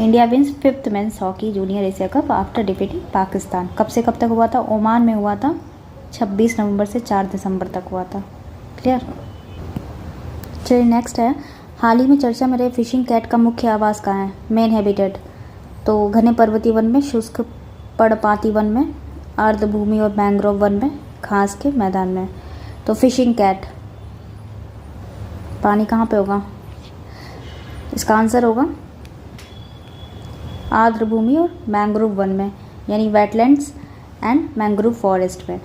India wins 5th men's hockey junior Asia cup after defeating Pakistan. कब से कब तक हुआ था? ओमान में हुआ था, 26 नवंबर से 4 दिसंबर तक हुआ था। क्लियर। चलिए नेक्स्ट है, हाल ही में चर्चा में रहे फिशिंग कैट का मुख्य आवास कहाँ है? मेन हैबिटेट तो घने पर्वतीय वन में, शुष्क पर्णपाती वन में, आर्द्रभूमि और मैंग्रोव वन में, घास के मैदान में। तो फिशिंग कैट पानी कहाँ पे होगा? इसका आंसर होगा आर्द्रभूमि और मैंग्रोव वन में, यानी वेटलैंड्स एंड मैंग्रोव फॉरेस्ट में।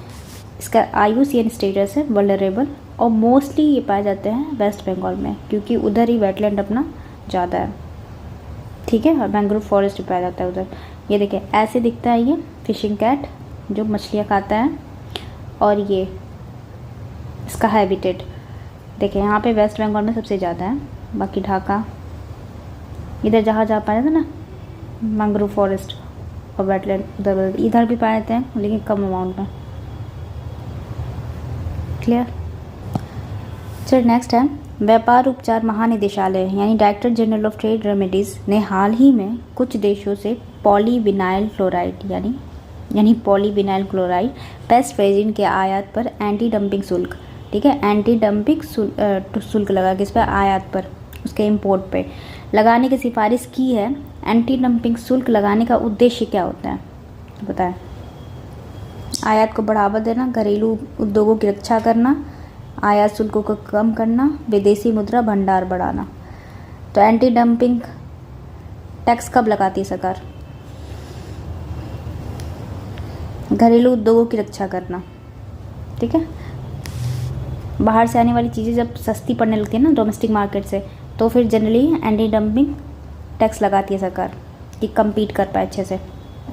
इसका IUCN स्टेटस है वल्नरेबल, और मोस्टली ये पाए जाते हैं वेस्ट बंगाल में, क्योंकि उधर ही वेटलैंड अपना ज़्यादा है। ठीक है, और मैंग्रोव फॉरेस्ट भी पाया जाता है उधर। ये देखिए ऐसे दिखता है ये फिशिंग कैट जो मछलियाँ खाता है, और ये इसका हैबिटेट देखिए यहाँ पे वेस्ट बंगाल में सबसे ज़्यादा है, बाकी ढाका इधर जहाँ पाया जाता है ना मैंग्रोव फॉरेस्ट और वेटलैंड, इधर भी पाए जाते हैं लेकिन कम अमाउंट में। क्लियर। चलिए नेक्स्ट है, व्यापार उपचार महानिदेशालय यानी director general of trade remedies ने हाल ही में कुछ देशों से पॉलीविनाइल क्लोराइड यानी पॉलीविनाइल क्लोराइड पेस्ट रेजिन के आयात पर एंटी डंपिंग शुल्क, ठीक है, एंटी डंपिंग शुल्क लगा किस पर? आयात पर, उसके इंपोर्ट पे लगाने की सिफारिश की है। एंटी डंपिंग शुल्क लगाने का उद्देश्य क्या होता है बताएं? आयात को बढ़ावा देना, घरेलू उद्योगों की रक्षा करना, आयात शुल्कों को कम करना, विदेशी मुद्रा भंडार बढ़ाना। तो एंटी डंपिंग टैक्स कब लगाती है सरकार? घरेलू उद्योगों की रक्षा करना, ठीक है। बाहर से आने वाली चीज़ें जब सस्ती पड़ने लगती है ना डोमेस्टिक मार्केट से, तो फिर जनरली एंटी डंपिंग टैक्स लगाती है सरकार कि कम्पीट कर पाए अच्छे से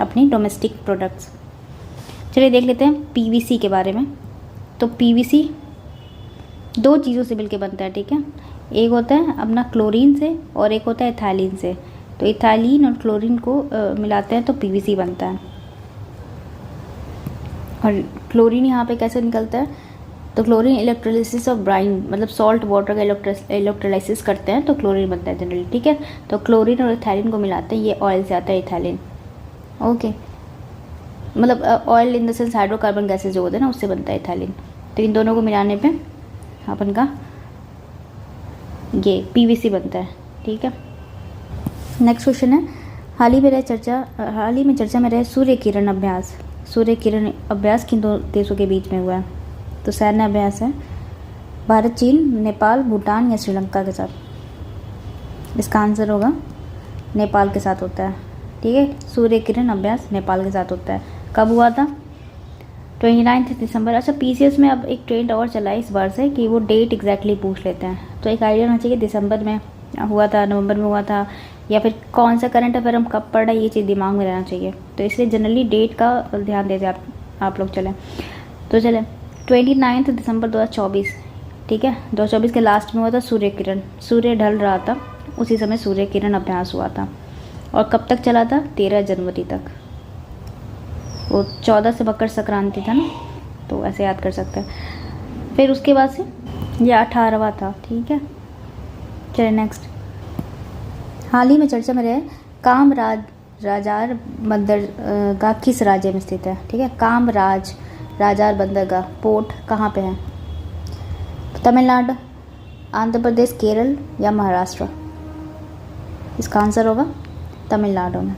अपनी डोमेस्टिक प्रोडक्ट्स। चलिए देख लेते हैं PVC के बारे में। तो PVC 2 चीज़ों से मिलके बनता है, ठीक है। एक होता है अपना क्लोरीन से और एक होता है इथाइलिन से। तो इथाइलिन और क्लोरीन को मिलाते हैं तो PVC बनता है। और क्लोरीन यहाँ पे कैसे निकलता है? तो क्लोरीन इलेक्ट्रोलिसिस ऑफ ब्राइन, मतलब सॉल्ट वाटर का इलेक्ट्रोलाइसिस करते हैं तो क्लोरीन बनता है जनरली, ठीक है। तो क्लोरीन और इथाइलिन को मिलाते हैं, ये ऑयल से आता है इथाइलिन। ओके, मतलब oil in the sense hydrocarbon gases जो होते हैं ना, उससे बनता है इथाइलिन। तो इन दोनों को मिलाने पे अपन का ये PVC बनता है, ठीक है। नेक्स्ट क्वेश्चन है, हाल ही में चर्चा में रहे सूर्य किरण अभ्यास किन 2 देशों के बीच में हुआ है? तो सैन्य अभ्यास है भारत, चीन, नेपाल, भूटान या श्रीलंका के साथ। इसका आंसर होगा नेपाल के साथ होता है, ठीक है। सूर्य किरण अभ्यास नेपाल के साथ होता है। कब हुआ था? 29 दिसंबर। अच्छा, PCS में अब एक ट्रेंड और चला है इस बार से कि वो डेट एग्जैक्टली पूछ लेते हैं, तो एक आइडिया होना चाहिए दिसंबर में हुआ था, नवंबर में हुआ था, या फिर कौन सा करंट अफेयर हम कब पढ़ रहे हैं, ये चीज़ दिमाग में रहना चाहिए। तो इसलिए जनरली डेट का ध्यान देते आप लोग। चलें तो चलें 29 दिसंबर 2024, ठीक है। 2024 के लास्ट में हुआ था सूर्य किरण, सूर्य ढल रहा था उसी समय सूर्य किरण अभ्यास हुआ था। और कब तक चला था? 13 जनवरी तक। वो 14 से मकर संक्रांति था ना, तो ऐसे याद कर सकते हैं। फिर उसके बाद से ये 18वां था, ठीक है। चलिए नेक्स्ट, हाल ही में चर्चा में रहे काम राजार बंदरगाह किस राज्य में स्थित है? ठीक है, काम राजार बंदरगाह पोर्ट कहाँ पे है? तमिलनाडु, आंध्र प्रदेश, केरल या महाराष्ट्र? इसका आंसर होगा तमिलनाडु में।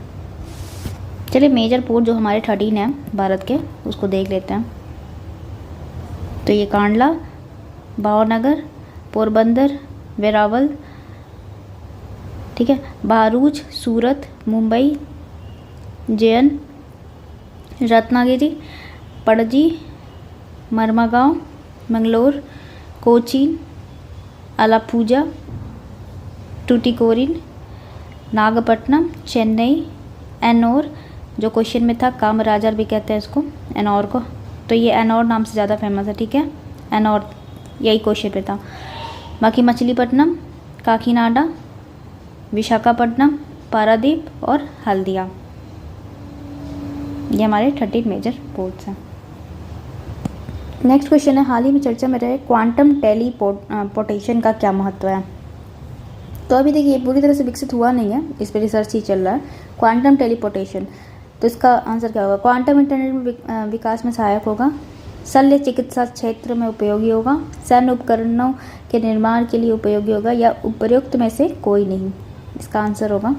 चलिए मेजर पोर्ट जो हमारे 13 हैं भारत के, उसको देख लेते हैं। तो ये कांडला, भावनगर, पोरबंदर, वेरावल, ठीक है, भरूच, सूरत, मुंबई, जयन, रत्नागिरी, पणजी, मरमागांव, मंगलोर, कोचीन, अलापुजा, टूटिकोरिन, नागपट्टनम, चेन्नई, एनोर, जो क्वेश्चन में था कामराजार भी कहते हैं इसको, एनोर को। तो ये एनोर नाम से ज़्यादा फेमस है, ठीक है, एनोर, यही क्वेश्चन पे था। बाकी मछलीपट्टनम, काकीनाडा, विशाखापट्टनम, पारादीप और हल्दिया, ये हमारे 13 मेजर पोर्ट्स हैं। नेक्स्ट क्वेश्चन है, हाल ही में चर्चा में रहे क्वांटम टेलीपोर्टेशन का क्या महत्व है? तो अभी देखिए पूरी तरह से विकसित हुआ नहीं है, इस पर रिसर्च ही चल रहा है। क्वांटम टेलीपोर्टेशन, तो इसका आंसर क्या होगा? क्वांटम इंटरनेट में विकास में सहायक होगा, शल्य चिकित्सा क्षेत्र में उपयोगी होगा, सैन्य उपकरणों के निर्माण के लिए उपयोगी होगा, या उपयुक्त में से कोई नहीं। इसका आंसर होगा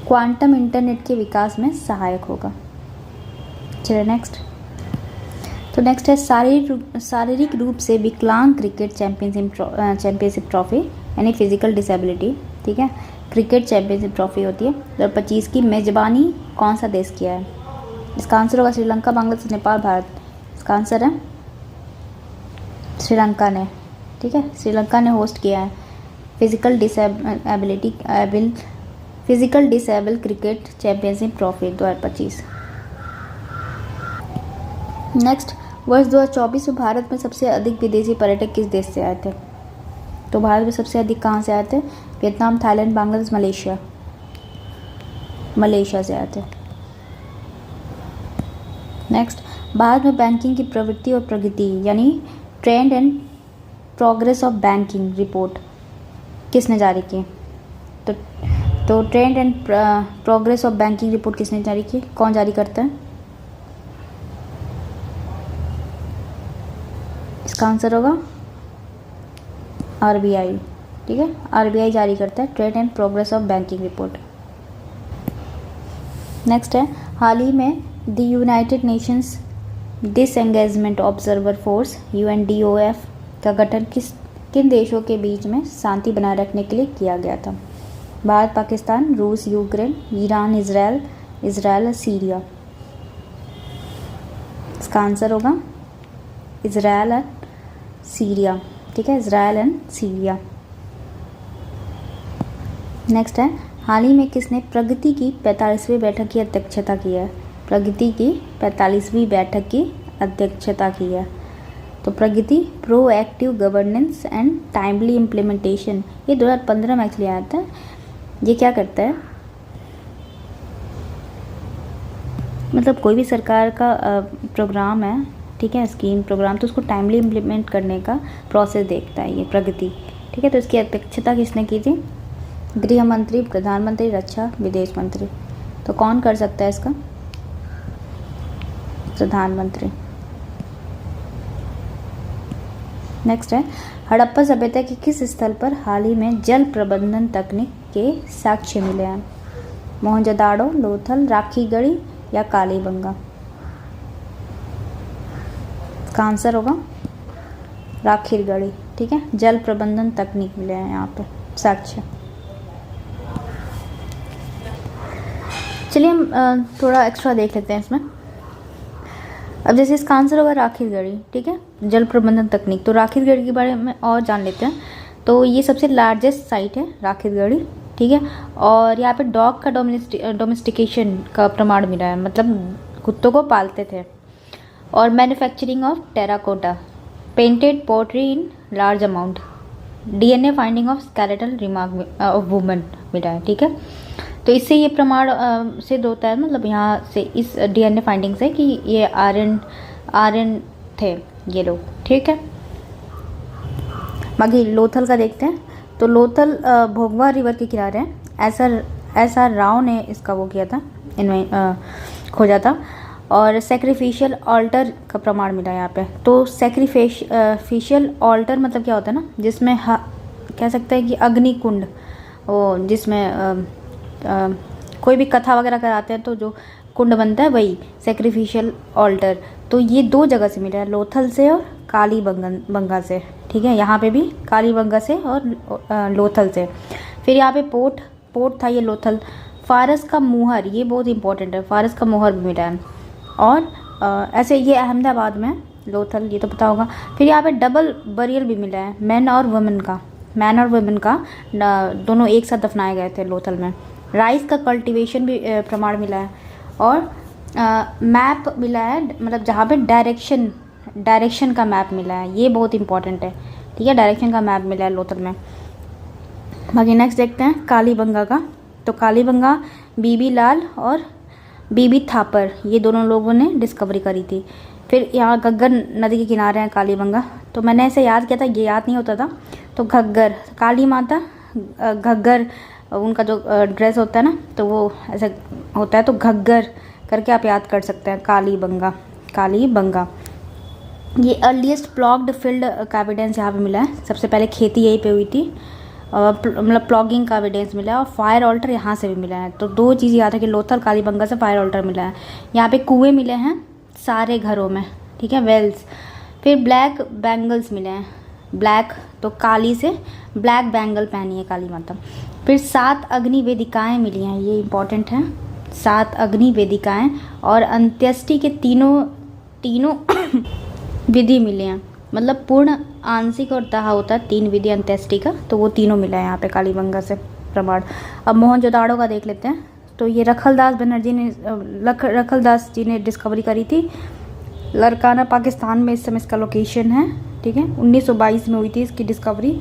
क्वांटम इंटरनेट के विकास में सहायक होगा। चलिए नेक्स्ट। तो नेक्स्ट है शारीरिक रूप से विकलांग क्रिकेट चैंपियनशिप ट्रॉफी, यानी फिजिकल डिसेबिलिटी। ठीक है, क्रिकेट चैंपियनशिप ट्रॉफी होती है 2025 की मेजबानी कौन सा देश किया है? इसका आंसर होगा श्रीलंका, बांग्लादेश, नेपाल, भारत। इसका आंसर है श्रीलंका ने। ठीक है, श्रीलंका ने होस्ट किया है physical disable cricket championship trophy 2025। Next, वर्ष 2024 में भारत में सबसे अधिक विदेशी पर्यटक किस देश से आए थे? तो भारत में सबसे अधिक कहाँ से आए थे? वियतनाम, थाईलैंड, बांग्लादेश, मलेशिया से आए थे। नेक्स्ट, भारत में बैंकिंग की प्रवृत्ति और प्रगति यानी trend and progress of banking report किसने जारी की? तो trend and progress of banking report किसने जारी की? कौन जारी करता है? इसका आंसर होगा RBI। ठीक है, RBI जारी करता है trend and progress of banking report. Next है, हाल ही में the United Nations disengagement observer force UNDOF का गठन किन देशों के बीच में शांति बनाए रखने के लिए किया गया था? भारत, पाकिस्तान, रूस, यूक्रेन, ईरान, इजराइल और सीरिया। इसका आंसर होगा इजराइल और सीरिया। ठीक है, इजराइल एंड सीरिया। नेक्स्ट है, हाल ही में किसने प्रगति की 45वीं बैठक की अध्यक्षता की है? प्रगति की 45वीं बैठक की अध्यक्षता की है। तो Pragati proactive governance and timely implementation, ये 2015 में एक्चुअली आया था। ये क्या करता है, मतलब कोई भी सरकार का प्रोग्राम है, ठीक है, स्कीम प्रोग्राम, तो उसको टाइमली इम्प्लीमेंट करने का प्रोसेस देखता है ये प्रगति। ठीक है, तो इसकी अध्यक्षता किसने की थी? गृह मंत्री, प्रधानमंत्री, रक्षा, विदेश मंत्री। तो कौन कर सकता है इसका? प्रधानमंत्री। नेक्स्ट है, हड़प्पा सभ्यता के किस स्थल पर हाल ही में जल प्रबंधन तकनीक के साक्ष्य मिले हैं? मोहनजोदाड़ो, लोथल, राखीगढ़ी या कालीबंगा। इसका आंसर होगा राखीगढ़ी। ठीक है, जल प्रबंधन तकनीक मिले हैं यहाँ पे साक्ष्य। चलिए हम थोड़ा एक्स्ट्रा देख लेते हैं इसमें। अब जैसे इसका आंसर होगा राखीगढ़ी। ठीक है, जल प्रबंधन तकनीक। तो राखीगढ़ी के बारे में और जान लेते हैं। तो ये सबसे लार्जेस्ट साइट है राखीगढ़ी। ठीक है, और यहाँ पे डॉग का डोमेस्टिकेशन का प्रमाण मिला है, मतलब कुत्तों को पालते थे। और manufacturing of terracotta, painted pottery in large amount, DNA finding of skeletal remark of women मिला है। ठीक है, तो इससे ये प्रमाण सिद्ध होता है, मतलब यहाँ से इस DNA फाइंडिंग से कि ये आर्यन थे ये लोग। ठीक है, बाकी लोथल का देखते हैं। तो लोथल भोगवा रिवर के किनारे है। ऐसा राव ने इसका वो किया था, इनमें खोजा था। और सेक्रीफिशियल ऑल्टर का प्रमाण मिला यहाँ पे। तो सेक्रीफिशियल ऑल्टर मतलब क्या होता है ना, जिसमें कह सकते हैं कि अग्नि कुंड, वो जिसमें कोई भी कथा वगैरह कराते हैं तो जो कुंड बनता है वही सेक्रीफिशियल ऑल्टर। तो ये 2 जगह से मिला है, लोथल से और कालीबंगा से। ठीक है, यहाँ पे भी कालीबंगा से और लोथल से। फिर यहाँ पे पोर्ट था ये लोथल। फारस का मुहर, ये बहुत इंपॉर्टेंट है, फारस का मुहर भी मिला है। और ऐसे ये अहमदाबाद में लोथल, ये तो पता होगा। फिर यहाँ पे डबल बरियल भी मिला है, मैन और वुमेन का दोनों एक साथ दफनाए गए थे लोथल में। राइस का कल्टीवेशन भी प्रमाण मिला है। और मैप मिला है, मतलब जहाँ पे डायरेक्शन का मैप मिला है, ये बहुत इंपॉर्टेंट है। ठीक है, डायरेक्शन का मैप मिला है लोथल में। बाकी नेक्स्ट देखते हैं कालीबंगा का। तो कालीबंगा बीबी लाल और बीबी थापर, ये दोनों लोगों ने डिस्कवरी करी थी। फिर यहाँ घग्गर नदी के किनारे हैं कालीबंगा। तो मैंने ऐसे याद किया था, ये याद नहीं होता था। तो घग्गर, काली माता घग्गर उनका जो ड्रेस होता है ना, तो वो ऐसा होता है, तो घग्गर करके आप याद कर सकते हैं, कालीबंगा। ये अर्लीस्ट प्लॉग्ड फील्ड का एविडेंस यहाँ पे मिला है, सबसे पहले खेती यहीं पे हुई थी, मतलब प्लॉगिंग का एविडेंस मिला है, और फायर ऑल्टर यहाँ से भी मिला है। तो 2 चीज़ याद है कि लोथल कालीबंगा से फायर ऑल्टर मिला है। यहाँ पे कुएँ मिले हैं सारे घरों में, ठीक है, वेल्स। फिर ब्लैक बैंगल्स मिले हैं, ब्लैक तो काली से ब्लैक बैंगल पहनी है काली माता। फिर 7 अग्नि वेदिकाएँ मिली हैं, ये इंपॉर्टेंट है, 7 अग्नि वेदिकाएँ, और अंत्येष्टि के तीनों विधि मिले हैं, मतलब पूर्ण, आंशिक और दाह होता है 3 विधि अंत्येष्टि का, तो वो तीनों मिला है यहाँ पे कालीबंगा से प्रमाण। अब मोहनजोदाड़ो का देख लेते हैं। तो ये रखलदास जी ने डिस्कवरी करी थी। लरकाना पाकिस्तान में इस समय इसका लोकेशन है, ठीक है। 1922 में हुई थी इसकी डिस्कवरी।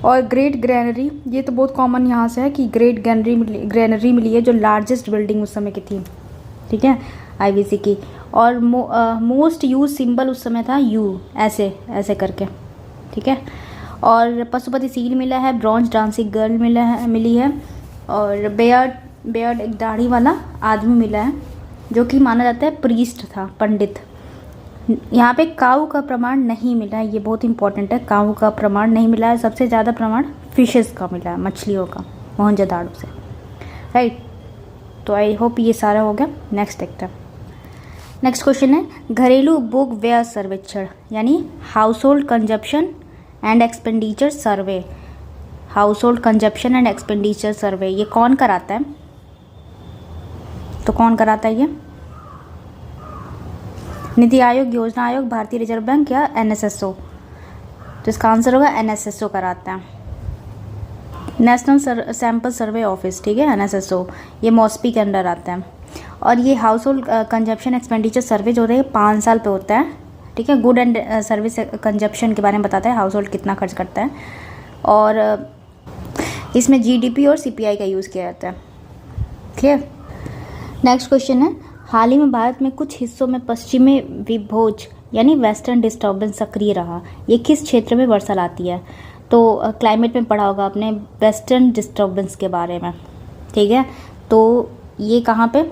और ग्रेट ग्रैनरी, ये तो बहुत कॉमन यहाँ से है कि ग्रेट ग्रैनरी मिली है, जो लार्जेस्ट बिल्डिंग उस समय की थी, ठीक है, IBC की। और मोस्ट यूज सिंबल उस समय था U, ऐसे करके, ठीक है। और पशुपति सील मिला है, ब्रॉन्ज डांसिंग गर्ल मिली है, और बेयर्ड एक दाढ़ी वाला आदमी मिला है, जो कि माना जाता है प्रीस्ट था, पंडित। यहाँ पे काऊ का प्रमाण नहीं मिला है, ये बहुत इंपॉर्टेंट है, काऊ का प्रमाण नहीं मिला है। सबसे ज़्यादा प्रमाण फिशेस का मिला है, मछलियों का, मोहनजोदाड़ो से, राइट। तो आई होप ये सारा हो गया। नेक्स्ट देखते हैं। नेक्स्ट क्वेश्चन है घरेलू उपभोग व्यय सर्वेक्षण, यानी house hold consumption and expenditure survey. House hold consumption and expenditure सर्वे ये कौन कराता है? तो कौन कराता है ये? नीति आयोग, योजना आयोग, भारतीय रिजर्व बैंक या NSSO? तो इसका आंसर होगा NSSO कराता है, नेशनल सैंपल सर्वे ऑफिस, ठीक है, NSSO। ये मॉस्पी के अंडर आता है। और ये हाउस होल्ड कंजप्शन एक्सपेंडिचर सर्वे जो होता है 5 साल पे होता है, ठीक है। गुड एंड सर्विस कंजप्शन के बारे में बताता है, हाउस होल्ड कितना खर्च करता है। और इसमें GDP और CPI का यूज़ किया जाता है, क्लियर। नेक्स्ट क्वेश्चन है हाल ही में भारत में कुछ हिस्सों में पश्चिमी विभोज यानी वेस्टर्न डिस्टर्बेंस सक्रिय रहा, ये किस क्षेत्र में वर्षा लाती है? तो क्लाइमेट में पढ़ा होगा आपने वेस्टर्न डिस्टर्बेंस के बारे में, ठीक है। तो ये कहाँ पे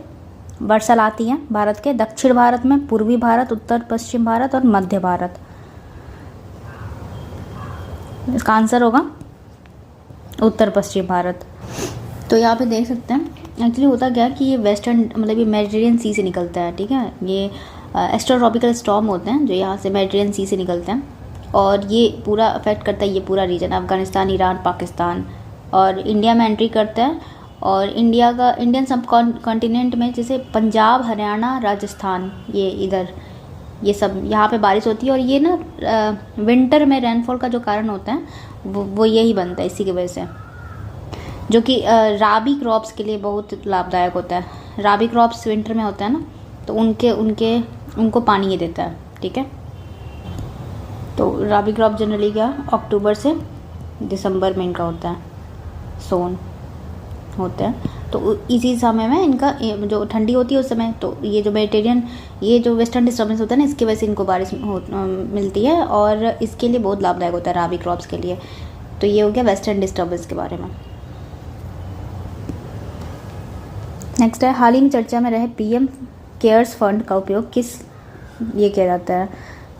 वर्षा लाती है? भारत के दक्षिण भारत में, पूर्वी भारत, उत्तर पश्चिम भारत और मध्य भारत। इसका आंसर होगा उत्तर पश्चिम भारत। तो यहाँ पे देख सकते हैं एक्चुअली होता क्या है कि ये वेस्टर्न मतलब ये मेडिटेरियन सी से निकलता है, ठीक है। ये एस्ट्रोट्रॉपिकल स्टॉर्म होते हैं जो यहाँ से मेडिटेरियन सी से निकलते हैं, और ये पूरा अफेक्ट करता है ये पूरा रीजन, अफगानिस्तान, ईरान, पाकिस्तान, और इंडिया में एंट्री करता है। और इंडियन सब कॉन्टिनेंट में जैसे पंजाब, हरियाणा, राजस्थान, ये इधर ये सब यहाँ पे बारिश होती है। और ये ना विंटर में रेनफॉल का जो कारण होता है वो यही बनता है, इसी की वजह से, जो कि राबी क्रॉप्स के लिए बहुत लाभदायक होता है। राबी क्रॉप्स विंटर में होता है ना, तो उनको पानी ये देता है, ठीक है। तो राबी क्रॉप जनरली क्या अक्टूबर से दिसंबर में इनका होता है, सोन होता है। तो इसी समय में इनका जो ठंडी होती है उस समय, तो ये जो मेडिटेरियन ये जो वेस्टर्न डिस्टर्बेंस होता है ना, इसकी वजह से इनको बारिश मिलती है, और इसके लिए बहुत लाभदायक होता है राबी क्रॉप्स के लिए। तो ये हो गया वेस्टर्न डिस्टर्बेंस के बारे में। नेक्स्ट है हाल ही में चर्चा में रहे PM केयर्स फंड का उपयोग किस ये किया जाता है?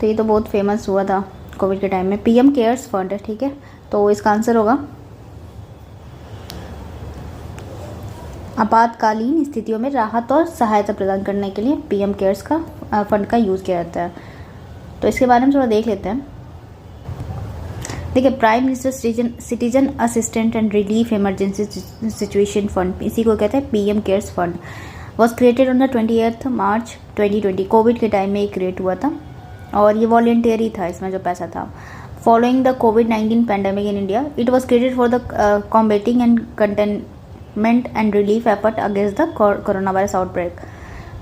तो ये तो बहुत फेमस हुआ था कोविड के टाइम में, PM केयर्स फंड है, ठीक है। तो इसका आंसर होगा आपातकालीन स्थितियों में राहत और सहायता प्रदान करने के लिए PM केयर्स का फंड का यूज़ किया जाता है। तो इसके बारे में थोड़ा देख लेते हैं। देखिए, prime minister citizen assistant and relief emergency situation fund, इसी को कहते हैं PM cares fund, was created on the 28 March 2020। Covid के टाइम में ये क्रिएट हुआ था, और ये वॉलेंटियरी था इसमें जो पैसा था। Following the COVID-19 pandemic in India, it was created for the combating and containment and relief effort against the corona virus outbreak.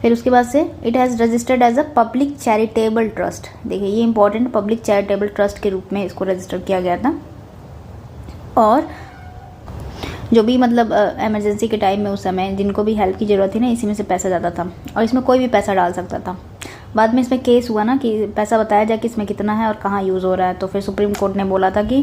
फिर उसके बाद से it has registered as a public charitable trust. देखिए, ये इंपॉर्टेंट, पब्लिक चैरिटेबल ट्रस्ट के रूप में इसको रजिस्टर किया गया था। और जो भी मतलब इमरजेंसी के टाइम में उस समय जिनको भी हेल्प की ज़रूरत थी ना, इसी में से पैसा जाता था, और इसमें कोई भी पैसा डाल सकता था। बाद में इसमें केस हुआ ना कि पैसा बताया जाए कि इसमें कितना है और कहाँ यूज़ हो रहा है, तो फिर सुप्रीम कोर्ट ने बोला था कि